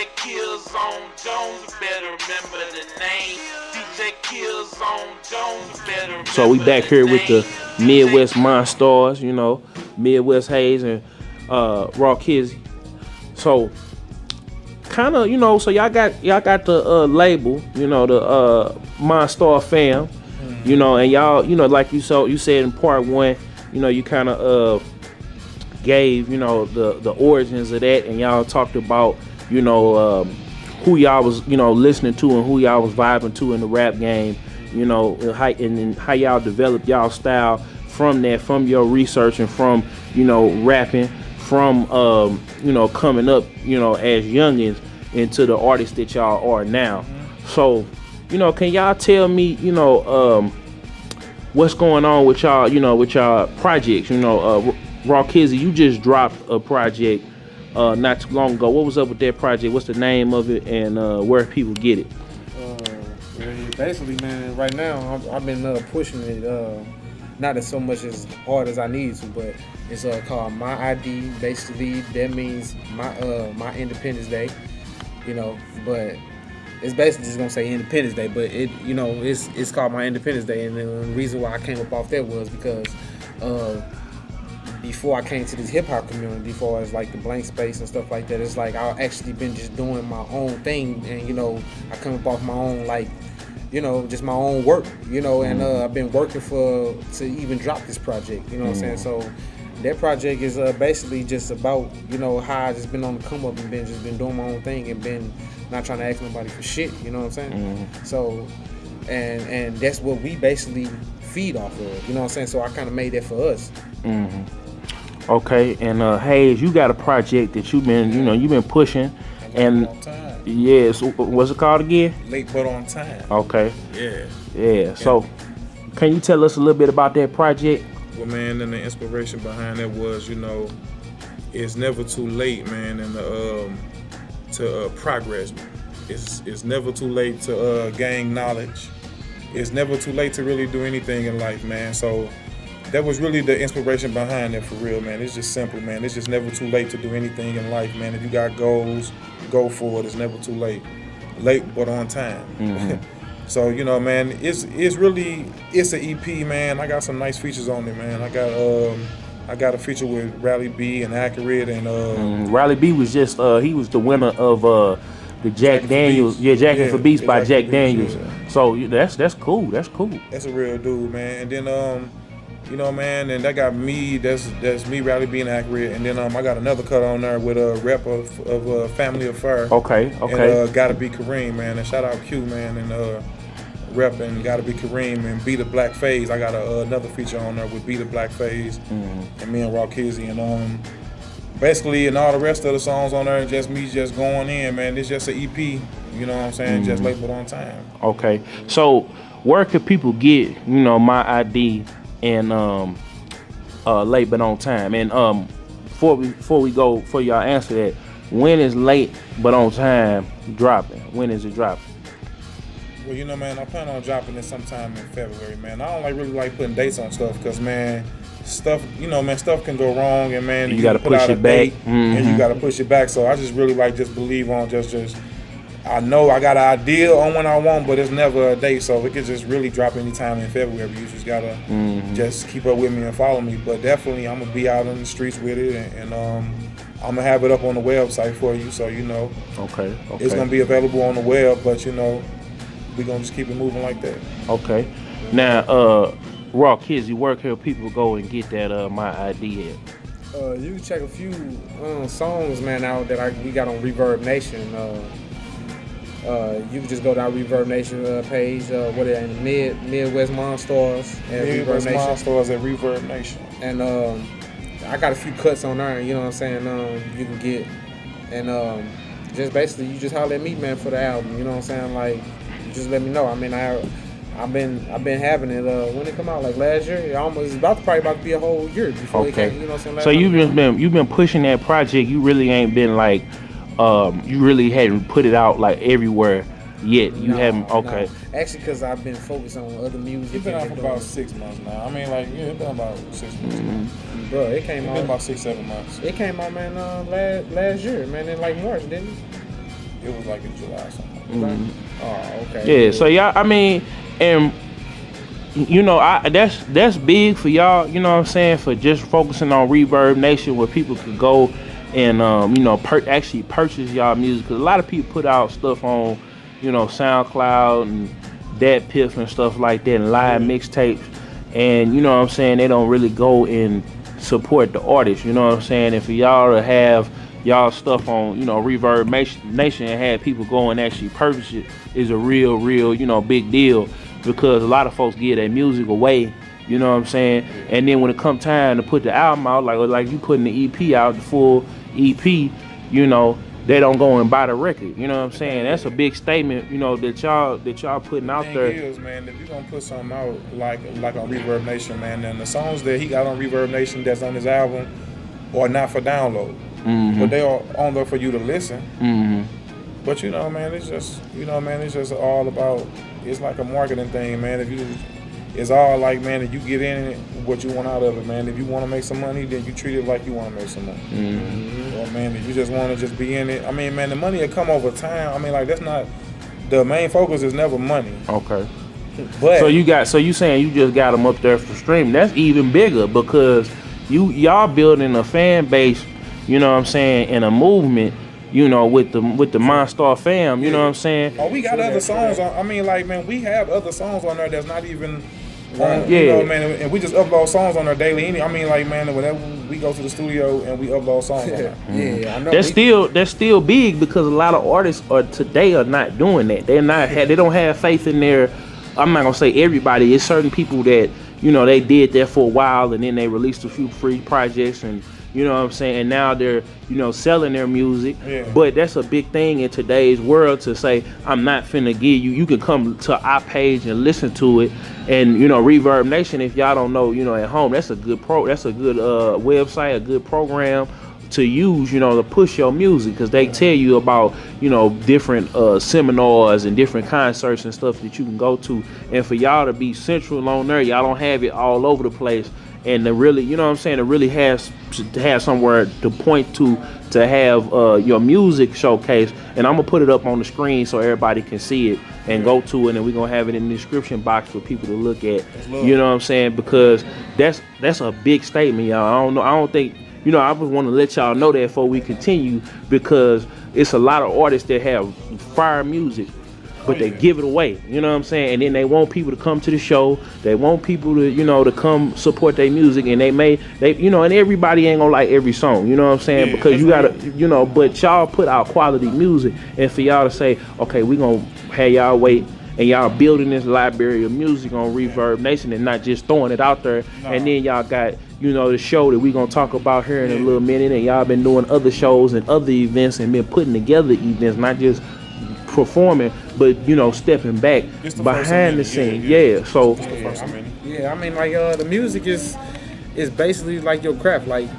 DJKillzownJones, better remember the name. DJKillzownJones, better remember. So we back here with the Midwest MonStars, you know, Midwest Hayes and Raw Kizzy. So kind of, you know, so y'all got the label, you know, the MonStar fam, you know, and y'all, you know, like you said in part one, you know, you kind of gave, you know, the origins of that, and y'all talked about, you know, who y'all was, you know, listening to and who y'all was vibing to in the rap game, you know, and how y'all developed y'all style from that, from your research and from, you know, rapping, from you know, coming up, you know, as youngins into the artists that y'all are now. So, you know, can y'all tell me, you know, what's going on with y'all, you know, with y'all projects? You know, Raw Kizzy, you just dropped a project not too long ago. What was up with that project? What's the name of it, and where people get it? Basically, man, right now I've been pushing it, not as so much as hard as I need to, but it's called My ID. Basically, that means my Independence Day, you know. But it's basically just gonna say Independence Day, but it, you know, it's called My Independence Day, and the reason why I came up off that was because before I came to this hip hop community, before it's like the blank space and stuff like that, it's like I've actually been just doing my own thing, and you know, I come up off my own, like, you know, just my own work, you know, and I've been working to even drop this project, you know what I'm saying? So that project is basically just about, you know, how I just been on the come up and been doing my own thing and been not trying to ask nobody for shit, you know what I'm saying? So, and that's what we basically feed off of, you know what I'm saying? So I kind of made that for us. Okay, and Hayes, you got a project that you've been, you know, you've been pushing, and yeah, so what's it called again? Late but on time. Okay. Yeah. So, can you tell us a little bit about that project? Well, man, and the inspiration behind it was, you know, it's never too late, man, and to progress. It's never too late to gain knowledge. It's never too late to really do anything in life, man. So that was really the inspiration behind it, for real, man. It's just simple, man. It's just never too late to do anything in life, man. If you got goals, go for it. It's never too late. Late but on time. So, you know, man, it's an EP, man. I got some nice features on it, man. I got a feature with Rally B and Accurate, and Rally B was just he was the winner of the Jack Daniels, Jackin' for Beats by Jack Daniels. Yeah. So that's cool. That's cool. That's a real dude, man. And then you know, man, and that got me. That's me, Rally being Accurate, and then I got another cut on there with a rep of Family Affair. Okay. And Gotta Be Kareem, man. And shout out Q, man, and rep and Gotta Be Kareem and Be the Black Phase. I got another feature on there with Be the Black Phase, and me and Raw Kizzy, and basically, and all the rest of the songs on there, just me just going in, man. It's just an EP, you know what I'm saying? Just late but on time. Okay. So where could people get, you know, My ID and Late But On Time? And before y'all answer that, when is Late But On Time dropping? When is it dropping? Well, you know, man, I plan on dropping it sometime in February, man. I don't really like putting dates on stuff, because, man, stuff can go wrong, and, man, you gotta put push out it a date, back, and you gotta push it back. So I just really like believe on just I know I got an idea on when I want, but it's never a date, so it could just really drop anytime in February. You just gotta just keep up with me and follow me. But definitely, I'm gonna be out in the streets with it, and I'm gonna have it up on the website for you, so you know. Okay. It's gonna be available on the web, but you know, we're gonna just keep it moving like that. Okay. Now, Raw Kizzy, where can people go and get that My ID at? You can check a few songs, man, out that we got on Reverb Nation. You can just go to our Reverb Nation page. What is it? Midwest MonStars at Midwest Reverb Nation. MonStars at Reverb Nation. And I got a few cuts on there, you know what I'm saying, you can get. And just basically, you just holler at me, man, for the album, you know what I'm saying? Like, just let me know. I mean, I've been having it when it come out, like last year. It's probably about to be a whole year before it came, you know what I'm saying? So you've been pushing that project. You really ain't been like you really hadn't put it out like everywhere yet. You haven't. Okay. No. Actually, because I've been focused on other music. It's been out for about 6 months now. I mean, like, yeah, it's been about 6 months. Bro, it came out. It's been about 6-7 months. It came out, man, last year, man, in like March, didn't it? It was like in July or something. Oh, okay. Yeah, so y'all, I mean, and you know, that's big for y'all, you know what I'm saying, for just focusing on Reverb Nation, where people could go and you know, actually purchase y'all music, because a lot of people put out stuff on, you know, SoundCloud and Dat Piff and stuff like that, and live mixtapes, and you know what I'm saying, they don't really go and support the artist, you know what I'm saying. And for y'all to have y'all stuff on, you know, Reverb Nation and have people go and actually purchase it is a real, you know, big deal, because a lot of folks give their music away, you know what I'm saying. And then when it come time to put the album out, like you putting the EP out, the full EP, you know, they don't go and buy the record, you know what I'm saying. That's a big statement, you know, that y'all putting out there. The thing is, man, if you're gonna put something out like on Reverb Nation, man, then the songs that he got on Reverb Nation that's on his album are not for download, but they are on there for you to listen. But you know, man, it's just, you know, man, it's just all about, it's like a marketing thing, man. It's all like, man, if you get in it, what you want out of it, man. If you want to make some money, then you treat it like you want to make some money. Or, man, if you just want to just be in it, I mean, man, the money will come over time. I mean, like, that's not, the main focus is never money. Okay. But So you saying you just got them up there for streaming? That's even bigger, because y'all building a fan base, you know what I'm saying, and a movement, you know, with the MonStar fam, you know what I'm saying. Oh, we got other songs on. I mean, like, man, we have other songs on there that's not even. Yeah. You know, man, and we just upload songs on there daily. I mean, like, man, whenever we go to the studio and we upload songs on there. Yeah, I know. That's still big, because a lot of artists today are not doing that. They don't have faith in their. I'm not gonna say everybody. It's certain people that, you know, they did that for a while, and then they released a few free projects, and you know what I'm saying, and now they're, you know, selling their music. Yeah. But that's a big thing in today's world, to say, I'm not finna give you can come to our page and listen to it. And you know, Reverb Nation, if y'all don't know, you know, at home, that's a good website, a good program to use, you know, to push your music, because they tell you about, you know, different seminars and different concerts and stuff that you can go to. And for y'all to be central on there, y'all don't have it all over the place, and to really, you know what I'm saying, to really have somewhere to point to have your music showcase. And I'm gonna put it up on the screen so everybody can see it and go to it, and we're gonna have it in the description box for people to look at. You know what I'm saying, because that's a big statement, y'all. I don't think, you know, I just want to let y'all know that before we continue, because it's a lot of artists that have fire music, but they give it away, you know what I'm saying? And then they want people to come to the show. They want people to, you know, to come support their music, and they you know, and everybody ain't gonna like every song, you know what I'm saying? Yeah, because you gotta, you know, but y'all put out quality music, and for y'all to say, okay, we gonna have y'all wait, and y'all building this library of music on Reverb Nation, and not just throwing it out there. And then y'all got, you know, the show that we gonna talk about here in a little minute, and y'all been doing other shows and other events, and been putting together events, not just performing, but, you know, stepping back behind the scene. So I mean, like, the music is basically like your craft. Like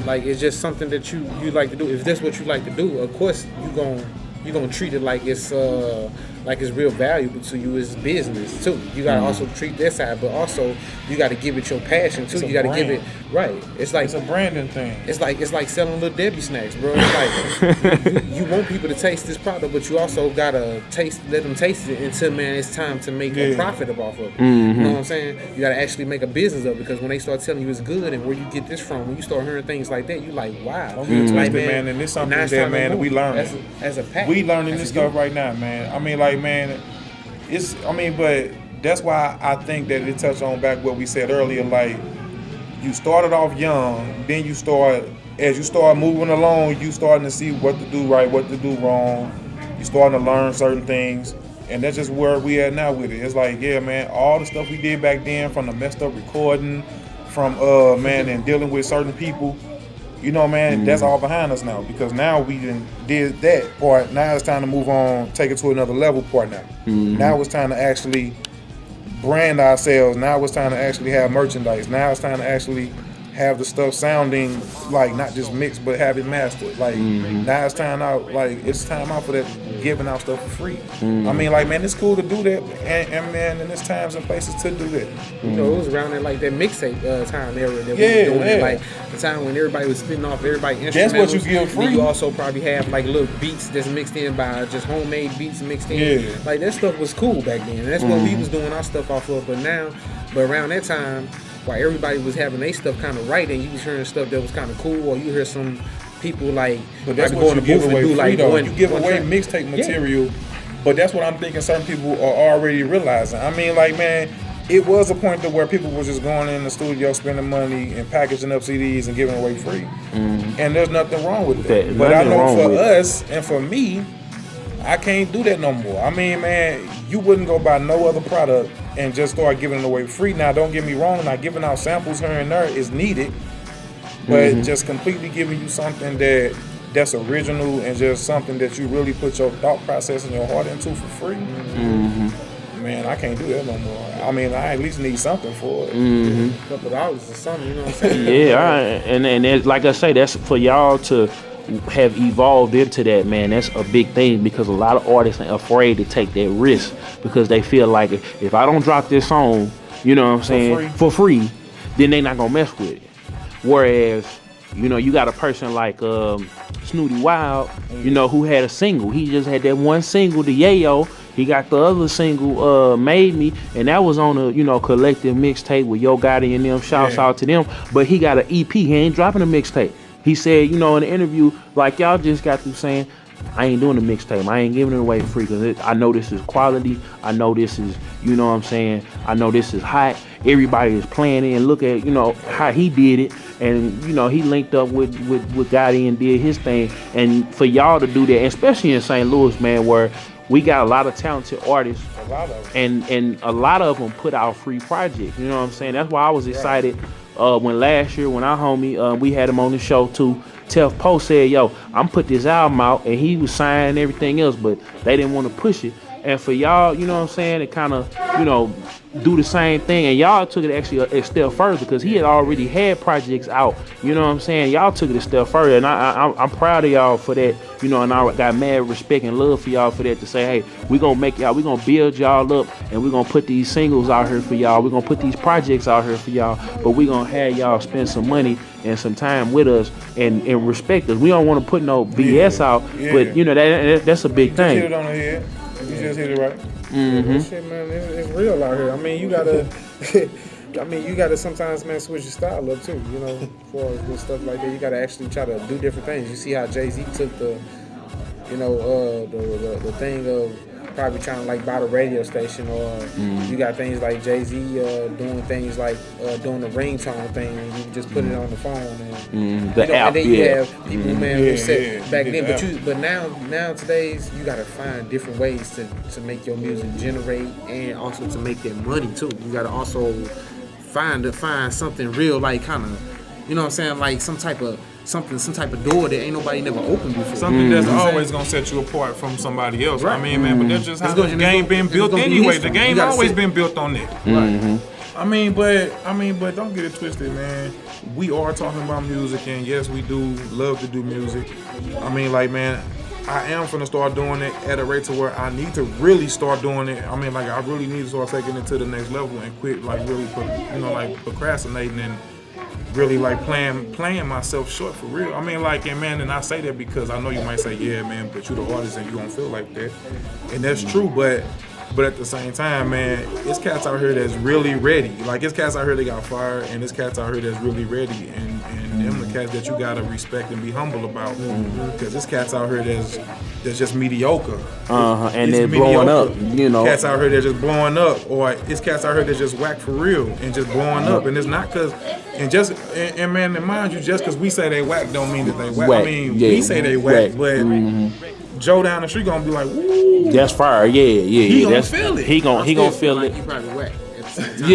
it's just something that you like to do. If that's what you like to do, of course you're gonna treat it like it's real valuable to you. It's business too. You gotta also treat that side, but also you gotta give it your passion too. You gotta give it right. It's like, it's a branding thing. It's like selling Little Debbie snacks, bro. It's like you want people to taste this product, but you also gotta let them taste it until, man, it's time to make a profit off of it. You know what I'm saying? You gotta actually make a business of it, because when they start telling you it's good and where you get this from, when you start hearing things like that, you like, wow. Don't get twisted, man. And it's something that, man, that we learning. As a pack. We learning this stuff right now, man. I mean, like, man, but that's why I think that it touched on back what we said earlier. Like, you started off young, then as you start moving along, you starting to see what to do right, what to do wrong. You starting to learn certain things, and that's just where we at now with it. It's like, yeah, man, all the stuff we did back then, from the messed up recording, from man, and dealing with certain people, you know, man, that's all behind us now, because now we did that part. Now it's time to move on, take it to another level part now. Now it's time to actually brand ourselves. Now it's time to actually have merchandise. Now it's time to actually have the stuff sounding like not just mixed, but have it mastered. Like, now it's time out. Like, it's time out for that giving out stuff for free. I mean, like, man, it's cool to do that, and man, and there's times and places to do that. You know, it was around that like that mixtape time era that we were doing it, like the time when everybody was spitting off everybody instrumentals. That's what you give free. Then you also probably have like little beats that's mixed in by just homemade beats mixed in. Yeah. Like that stuff was cool back then. And that's what we was doing our stuff off of. But around that time, while everybody was having their stuff kind of right, and you was hearing stuff that was kind of cool, or you hear some people like, but that's what you give away free though. You give away mixtape material, but that's what I'm thinking certain people are already realizing. I mean, like, man, it was a point to where people were just going in the studio, spending money and packaging up CDs and giving away free, and there's nothing wrong with that. But I know for us and for me, I can't do that no more. I mean, man, you wouldn't go buy no other product and just start giving it away free. Now, don't get me wrong, not giving out samples here and there is needed, but just completely giving you something that's original and just something that you really put your thought process and your heart into for free. Man, I can't do that no more. I mean, I at least need something for it. $2 or something, you know what I'm saying? Yeah, all right. And like I say, that's for y'all to have evolved into that, man. That's a big thing, because a lot of artists are afraid to take that risk because they feel like if I don't drop this song, you know what I'm saying, for free, then they not gonna mess with it. Whereas, you know, you got a person like Snooty Wild, you know, who had a single. He just had that one single, the Yayo. He got the other single, Made Me, and that was on a, you know, collective mixtape with Yo Gotti and them. Shouts out to them. But he got an EP. He ain't dropping a mixtape. He said, you know, in the interview, like y'all just got through saying, I ain't doing a mixtape. I ain't giving it away free because I know this is quality. I know this is, you know what I'm saying? I know this is hot. Everybody is playing it, and look at, you know, how he did it. And, you know, he linked up with Gotti and did his thing. And for y'all to do that, especially in St. Louis, man, where we got a lot of talented artists, and a lot of them put out free projects. You know what I'm saying? That's why I was excited when last year, when our homie, we had him on the show too, Tef Poe said, yo, I'm put this album out, and he was signing everything else, but they didn't want to push it. And for y'all, you know what I'm saying, to kind of, you know, do the same thing, and y'all took it actually a step further because he had already had projects out, you know what I'm saying? Y'all took it a step further, and I'm proud of y'all for that, you know, and I got mad respect and love for y'all for that, to say, hey, we gonna make y'all, we gonna build y'all up, and we gonna put these singles out here for y'all, we gonna put these projects out here for y'all, but we gonna have y'all spend some money and some time with us and respect us. We don't want to put no BS out, but you know, that's a big thing. You hit it on the head. You just hit it right. That shit, man, it's real out here. I mean, you gotta sometimes, man, switch your style up too, you know, for with stuff like that. You gotta actually try to do different things. You see how Jay-Z took the, you know, the thing of probably trying to like buy the radio station, or you got things like Jay-Z doing things like doing the ringtone thing, and you just put it on the phone, and the app, and then you have people, man, who said back then, but now today's you gotta find different ways to make your music generate, and also to make that money too. You gotta also find something real, like kind of, you know what I'm saying, like some type of door that ain't nobody never opened before. Something that's always gonna set you apart from somebody else. Right. I mean, man, but that's just how the game been built anyway. The game always been built on that. Right. I mean, but don't get it twisted, man. We are talking about music, and yes, we do love to do music. I mean, like, man, I am finna start doing it at a rate to where I need to really start doing it. I mean, like, I really need to start taking it to the next level and quit, like, really, like, procrastinating and really like playing myself short for real. I mean, like, and man, and I say that because I know you might say, yeah, man, but you the artist and you don't feel like that, and that's true. But at the same time, man, it's cats out here that's really ready. Like, it's cats out here that got fired, and it's cats out here that's really ready, and them the cats that you gotta respect and be humble about, because it's cats out here that's just mediocre. And they're blowing up, you know. Cats out here that's just blowing up, or it's cats out here that's just whack for real and just blowing up, and it's not because. And man, and mind you, just because we say they whack don't mean that they whack. I mean, we say they whack, but Joe down the street gonna be like, woo. That's fire, He gonna feel it. He gonna feel it. He probably whack at the same time.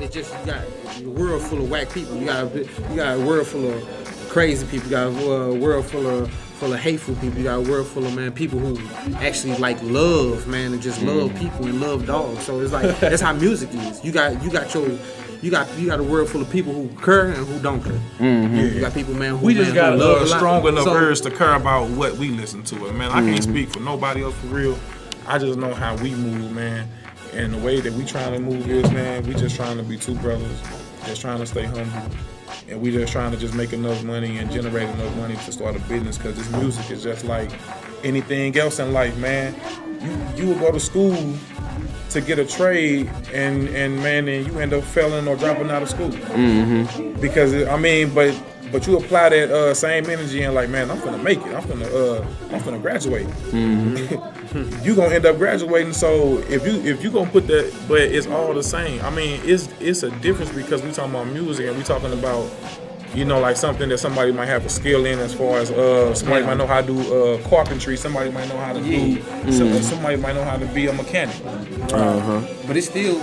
It's just you got a world full of whack people. You got a world full of crazy people. You got a world full of hateful people. You got a world full of, man, people who actually like love, man, and just love people and love dogs. So it's like that's how music is. You got you got a world full of people who care and who don't care. You got people, man, who We just got love a strong enough so, urge to care about what we listen to. And man, I can't speak for nobody else for real. I just know how we move, man. And the way that we trying to move is, man, we just trying to be two brothers, just trying to stay humble. And we just trying to just make enough money and generate enough money to start a business, because this music is just like anything else in life, man. You will go to school to get a trade, and man, then you end up failing or dropping out of school. Because but you apply that same energy and like, man, I'm gonna make it. I'm gonna graduate. You gonna end up graduating. So if you gonna put that, but it's all the same. I mean, it's a difference, because we talking about music and we talking about, you know, like something that somebody might have a skill in, as far as somebody might know how to do carpentry, somebody might know how to do, somebody might know how to be a mechanic. But it's still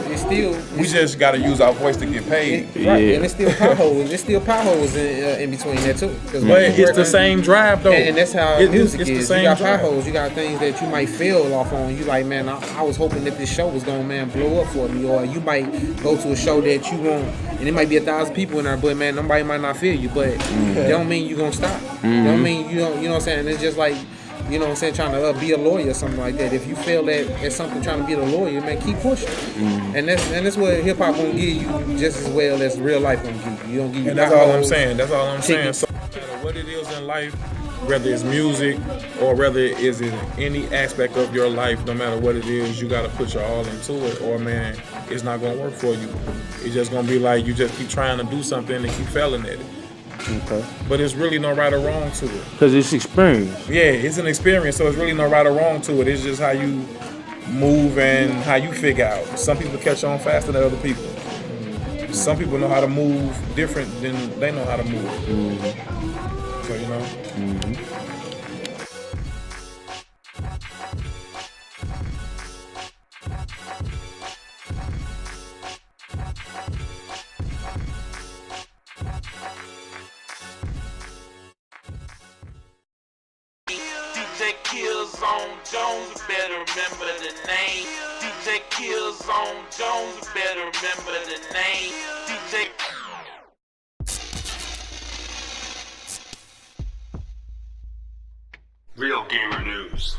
We just got to use our voice to get paid. right, and it's still potholes. There's still potholes in between that too. But it's the same drive though. And that's how music it's is. The same you got drive. potholes. You got things that you might fail off on. You like, man, I was hoping that this show was gonna, man, blow up for me. Or you might go to a show that you want, and it might be 1,000 people in there, but man, nobody might not feel you. But that don't mean you gonna stop. That don't mean you don't. You know what I'm saying? It's just like, you know what I'm saying, trying to be a lawyer or something like that. If you fail at something, trying to be a lawyer, man, keep pushing. And that's what hip hop gonna give you just as well as real life gonna give you. You don't give you. And that's all I'm saying. That's all I'm saying. So, no matter what it is in life, whether it's music or whether it's in any aspect of your life, no matter what it is, you gotta put your all into it, or man, it's not gonna work for you. It's just gonna be like you just keep trying to do something and keep failing at it. Okay. But it's really no right or wrong to it. Because it's experience. Yeah, it's an experience, so it's really no right or wrong to it. It's just how you move and how you figure out. Some people catch on faster than other people. Some people know how to move different than they know how to move. So, you know. DJKillzownJones, better remember the name. DJKillzownJones, better remember the name. DJ. Real gamer news.